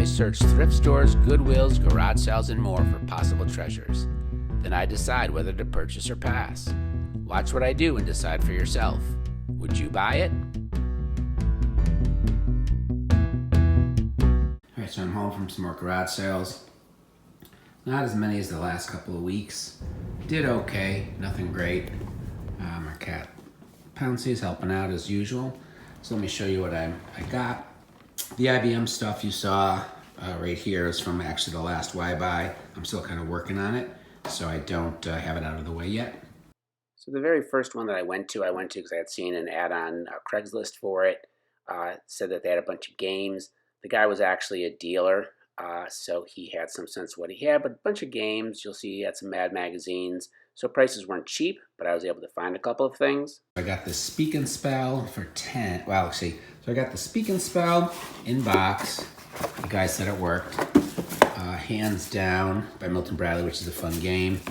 I search thrift stores, Goodwills, garage sales, and more for possible treasures. Then I decide whether to purchase or pass. Watch what I do and decide for yourself. Would you buy it? Alright, so I'm home from some more garage sales. Not as many as the last couple of weeks. Did okay, nothing great. Our cat Pouncy is helping out as usual. So let me show you what I got. The IBM stuff you saw right here is from actually the last WyBi. I'm still kind of working on it, so I don't have it out of the way yet. So the very first one that I went to because I had seen an ad on Craigslist for it. Said that they had a bunch of games. The guy was actually a dealer, so he had some sense of what he had, but a bunch of games. You'll see he had some Mad magazines. So prices weren't cheap, but I was able to find a couple of things. I got the Speak and Spell for 10. Well, let's see. So I got the Speak and Spell in box. The guy said it worked. Hands Down by Milton Bradley, which is a fun game.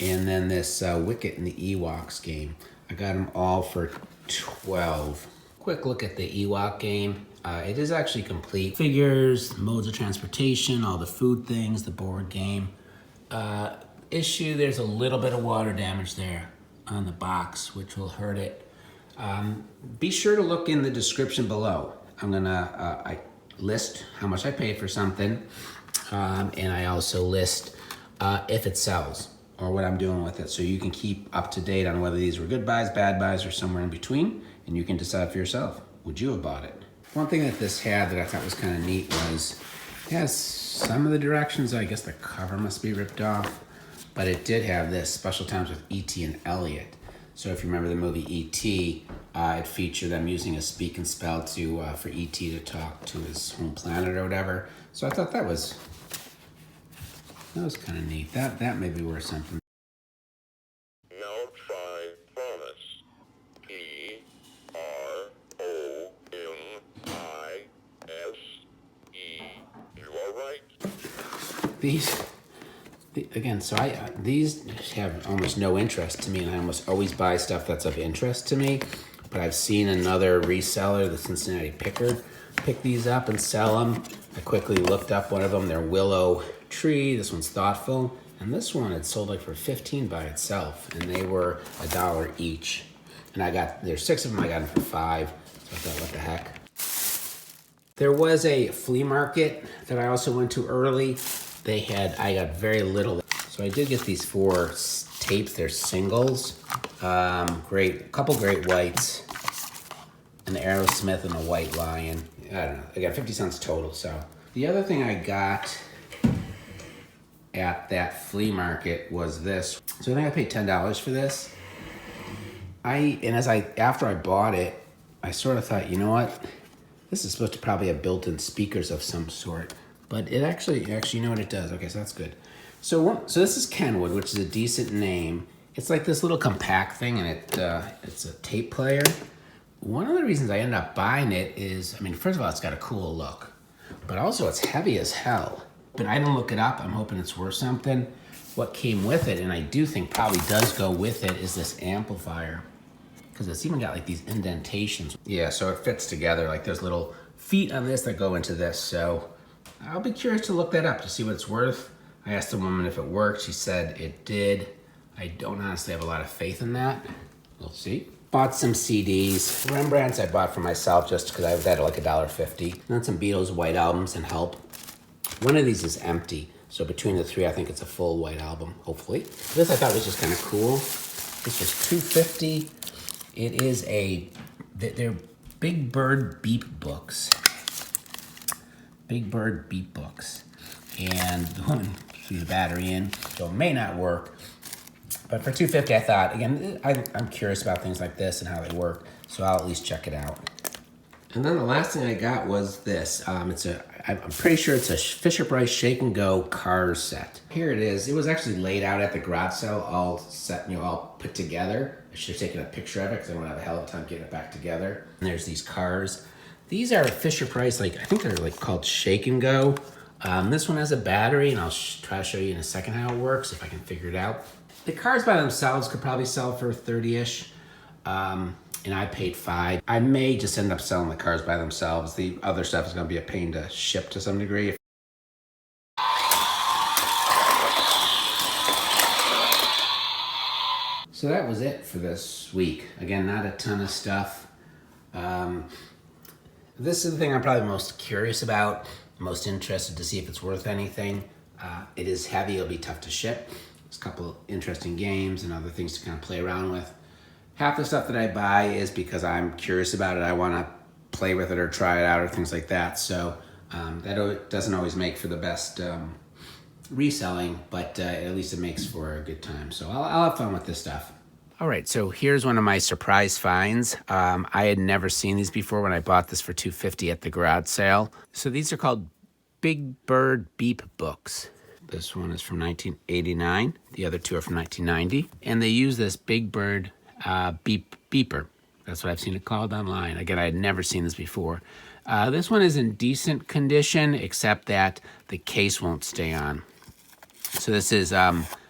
And then this Wicket and the Ewoks game. I got them all for 12. Quick look at the Ewok game. It is actually complete. Figures, modes of transportation, all the food things, the board game. Issue, there's a little bit of water damage there on the box, which will hurt it. Be sure to look in the description below. I'm gonna I list how much I paid for something, and I also list if it sells or what I'm doing with it, so you can keep up to date on whether these were good buys, bad buys, or somewhere in between, and you can decide for yourself. Would you have bought it? One thing that this had that I thought was kind of neat was it has some of the directions. I guess the cover must be ripped off, but it did have this special times with E.T. and Elliot. So if you remember the movie E.T., it featured them using a speak and spell to for E.T. to talk to his home planet or whatever. So I thought that was kind of neat. That may be worth something. Now try promise. P-R-O-M-I-S-E. You are right. These have almost no interest to me, and I almost always buy stuff that's of interest to me. But I've seen another reseller, the Cincinnati Picker, pick these up and sell them. I quickly looked up one of them. They're Willow Tree. This one's thoughtful. And this one it sold like for $15 by itself, and they were $1 each. And there's 6 of them, I got them for $5. So I thought, what the heck. There was a flea market that I also went to early. I got very little. So I did get these 4 tapes. They're singles. Couple great whites. An Aerosmith and a White Lion. I don't know. I got 50 cents total. So the other thing I got at that flea market was this. So I think I paid $10 for this. After I bought it, I sort of thought, you know what? This is supposed to probably have built-in speakers of some sort. But it actually, you know what it does. Okay, so that's good. So this is Kenwood, which is a decent name. It's like this little compact thing, and it's a tape player. One of the reasons I ended up buying it is, first of all, it's got a cool look, but also it's heavy as hell. But I didn't look it up. I'm hoping it's worth something. What came with it, and I do think probably does go with it, is this amplifier, because it's even got like these indentations. Yeah, so it fits together. Like there's little feet on this that go into this. So I'll be curious to look that up to see what it's worth. I asked the woman if it worked. She said it did. I don't honestly have a lot of faith in that. We'll see. Bought some CDs. Rembrandts I bought for myself just because I was at like $1.50. And then some Beatles white albums and Help. One of these is empty. So between the 3, I think it's a full white album, hopefully. This I thought was just kind of cool. This was $2.50. It is they're Big Bird Beep books. Big Bird Beep books. And the one threw the battery in, so it may not work. But for $2.50, I thought, again, I'm curious about things like this and how they work, so I'll at least check it out. And then the last thing I got was this. I'm pretty sure it's a Fisher-Price Shake and Go Cars set. Here it is. It was actually laid out at the garage sale, all set, all put together. I should have taken a picture of it because I don't have a hell of a time getting it back together. And there's these cars. These are Fisher-Price, I think they're called Shake and Go. This one has a battery, and I'll try to show you in a second how it works if I can figure it out. The cars by themselves could probably sell for 30-ish. And I paid $5. I may just end up selling the cars by themselves. The other stuff is going to be a pain to ship to some degree. So that was it for this week. Again, not a ton of stuff. This is the thing I'm probably most curious about, most interested to see if it's worth anything. It is heavy, it'll be tough to ship. There's a couple interesting games and other things to kind of play around with. Half the stuff that I buy is because I'm curious about it. I want to play with it or try it out or things like that. So that doesn't always make for the best reselling, but at least it makes for a good time. So I'll have fun with this stuff. All right, so here's one of my surprise finds. I had never seen these before when I bought this for $2.50 at the garage sale. So these are called Big Bird Beep books. This one is from 1989. The other two are from 1990. And they use this Big Bird Beeper. That's what I've seen it called online. Again, I had never seen this before. This one is in decent condition, except that the case won't stay on. So this is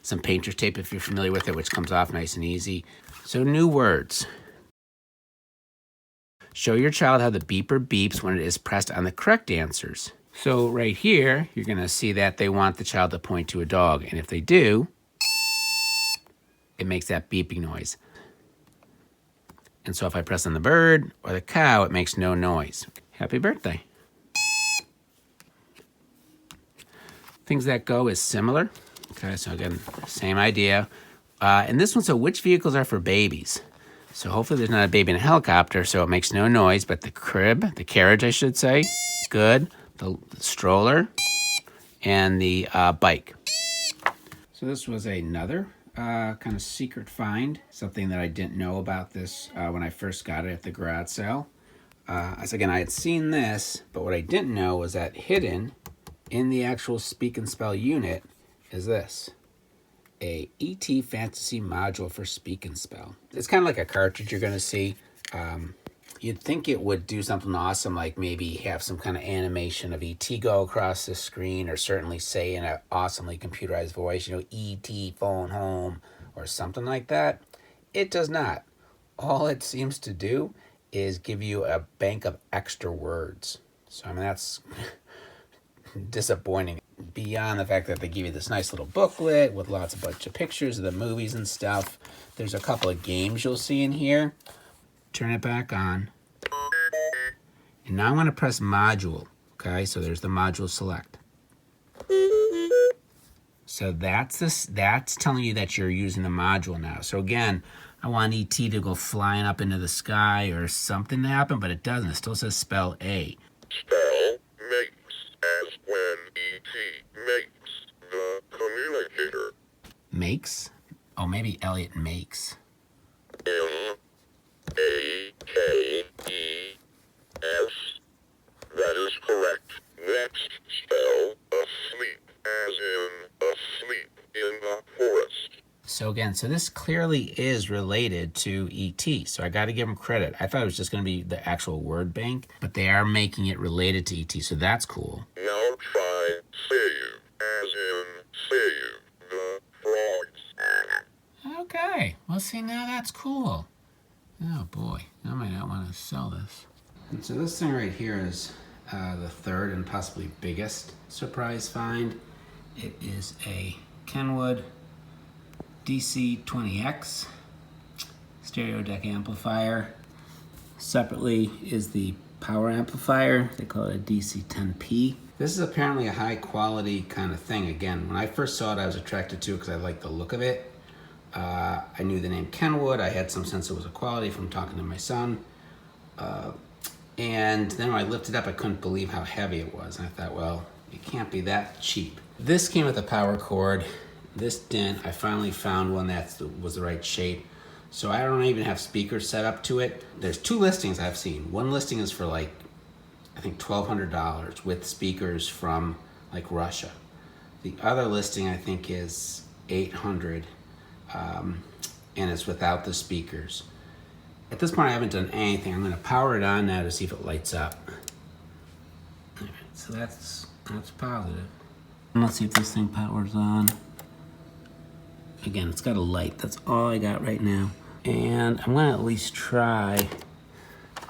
some painter's tape, if you're familiar with it, which comes off nice and easy. So new words. Show your child how the beeper beeps when it is pressed on the correct answers. So right here, you're going to see that they want the child to point to a dog. And if they do, it makes that beeping noise. And so if I press on the bird or the cow, it makes no noise. Happy birthday. Things that go is similar. Okay, so again, same idea. And this one, so which vehicles are for babies? So hopefully there's not a baby in a helicopter, so it makes no noise, but the crib, the carriage, I should say, good. The stroller, and the bike. So this was another kind of secret find, something that I didn't know about this when I first got it at the garage sale. As again, I had seen this, but what I didn't know was that hidden in the actual Speak and Spell unit is this, a ET Fantasy module for Speak and Spell. It's kind of like a cartridge you're going to see. You'd think it would do something awesome, like maybe have some kind of animation of ET go across the screen, or certainly say in an awesomely computerized voice, you know, ET phone home, or something like that. It does not. All it seems to do is give you a bank of extra words. So, I mean, that's disappointing. Beyond the fact that they give you this nice little booklet with lots of bunch of pictures of the movies and stuff. There's a couple of games you'll see in here. Turn it back on. And now I'm going to press module. Okay, so there's the module select. So that's telling you that you're using the module now. So again, I want ET to go flying up into the sky or something to happen, but it doesn't. It still says spell A. Spell makes as when ET makes the communicator. Makes? Oh, maybe Elliot makes. M-A-K-E-S. That is correct. Next, spell asleep, as in asleep in the forest. So again, so this clearly is related to ET. So I got to give them credit. I thought it was just going to be the actual word bank, but they are making it related to ET. So that's cool. Now try save, as in save the frogs. Okay. Well, see, now that's cool. Oh boy, I might not want to sell this. And so this thing right here is the third and possibly biggest surprise find. It is a Kenwood DC-20X stereo deck amplifier. Separately is the power amplifier. They call it a DC-10P. This is apparently a high quality kind of thing. Again, when I first saw it, I was attracted to it because I liked the look of it. I knew the name Kenwood. I had some sense it was a quality from talking to my son. And then when I lifted it up, I couldn't believe how heavy it was. And I thought, well, it can't be that cheap. This came with a power cord. This didn't. I finally found one that was the right shape. So I don't even have speakers set up to it. There's two listings I've seen. One listing is for like, I think $1,200 with speakers from like Russia. The other listing I think is $800. And it's without the speakers. At this point, I haven't done anything. I'm going to power it on now to see if it lights up. All right, so that's positive. And let's see if this thing powers on. Again, it's got a light. That's all I got right now. And I'm going to at least try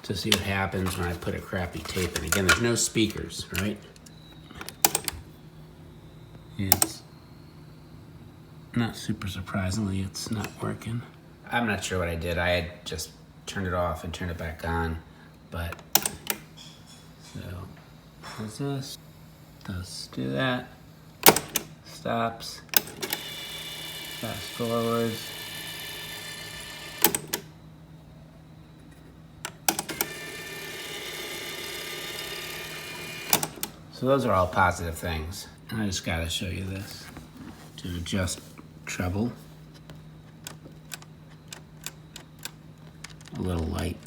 to see what happens when I put a crappy tape in. Again, there's no speakers, right? It's not super surprisingly, it's not working. I'm not sure what I did. I had just turned it off and turned it back on, but so does this, does do that, stops, fast forwards. So those are all positive things. And I just gotta show you this to adjust treble. A little light.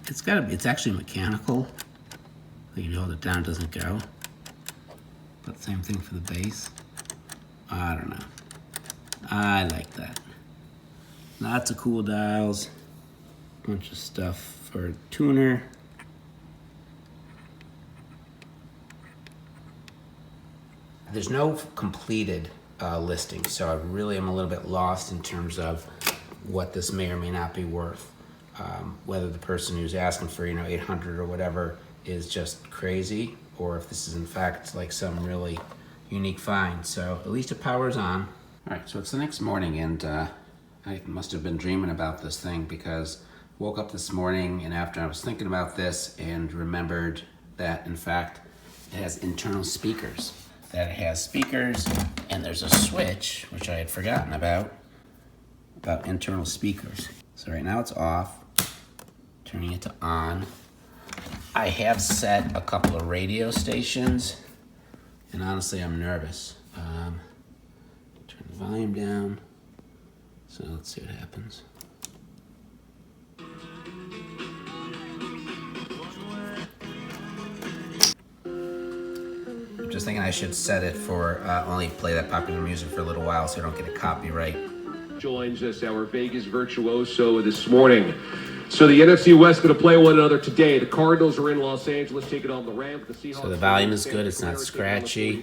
It's actually mechanical. You hold it down, it doesn't go. But same thing for the bass. I don't know. I like that. Lots of cool dials. Bunch of stuff for a tuner. There's no completed listing, so I really am a little bit lost in terms of what this may or may not be worth. Whether the person who's asking for, $800 or whatever is just crazy, or if this is in fact like some really unique find. So at least it powers on. All right, so it's the next morning, and I must have been dreaming about this thing, because I woke up this morning and after I was thinking about this and remembered that in fact it has internal speakers. That it has speakers, and there's a switch, which I had forgotten about internal speakers. So right now it's off, turning it to on. I have set a couple of radio stations, and honestly I'm nervous. Turn the volume down, so let's see what happens. Just thinking I should set it for only play that popular music for a little while so I don't get a copyright. Joins us, our Vegas virtuoso this morning. So the NFC West going to play one another today. The Cardinals are in Los Angeles, taking on the Rams. The Seahawks. So the volume is good, it's not scratchy.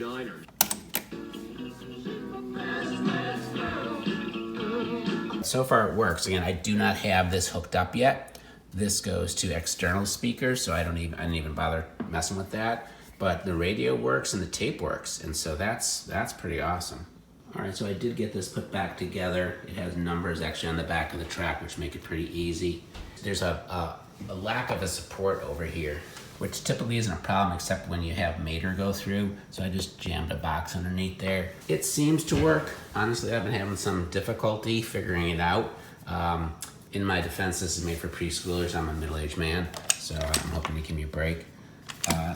So far it works. Again, I do not have this hooked up yet. This goes to external speakers, so I didn't even bother messing with that. But the radio works and the tape works, and so that's pretty awesome. All right, so I did get this put back together. It has numbers actually on the back of the track, which make it pretty easy. There's a lack of a support over here, which typically isn't a problem except when you have Mater go through, so I just jammed a box underneath there. It seems to work. Honestly, I've been having some difficulty figuring it out. In my defense, this is made for preschoolers. I'm a middle-aged man, so I'm hoping to give me a break.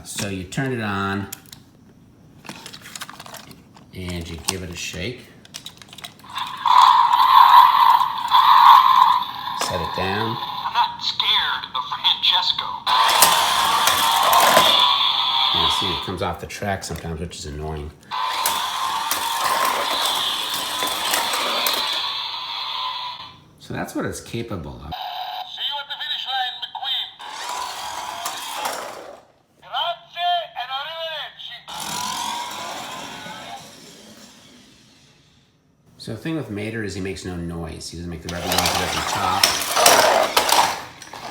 So you turn it on, and you give it a shake. Set it down. I'm not scared of Francesco. You see, it comes off the track sometimes, which is annoying. So that's what it's capable of. See you at the finish line, McQueen. Grazie and arrivederci. So the thing with Mater is he makes no noise. He doesn't make the rebel noise, he doesn't talk,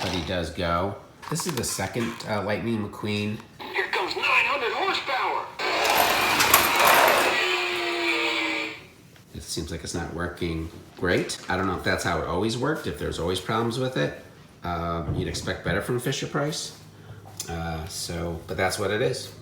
but he does go. This is the second Lightning McQueen. Here comes 900 horsepower. It seems like it's not working great. I don't know if that's how it always worked, if there's always problems with it. You'd expect better from Fisher-Price. But that's what it is.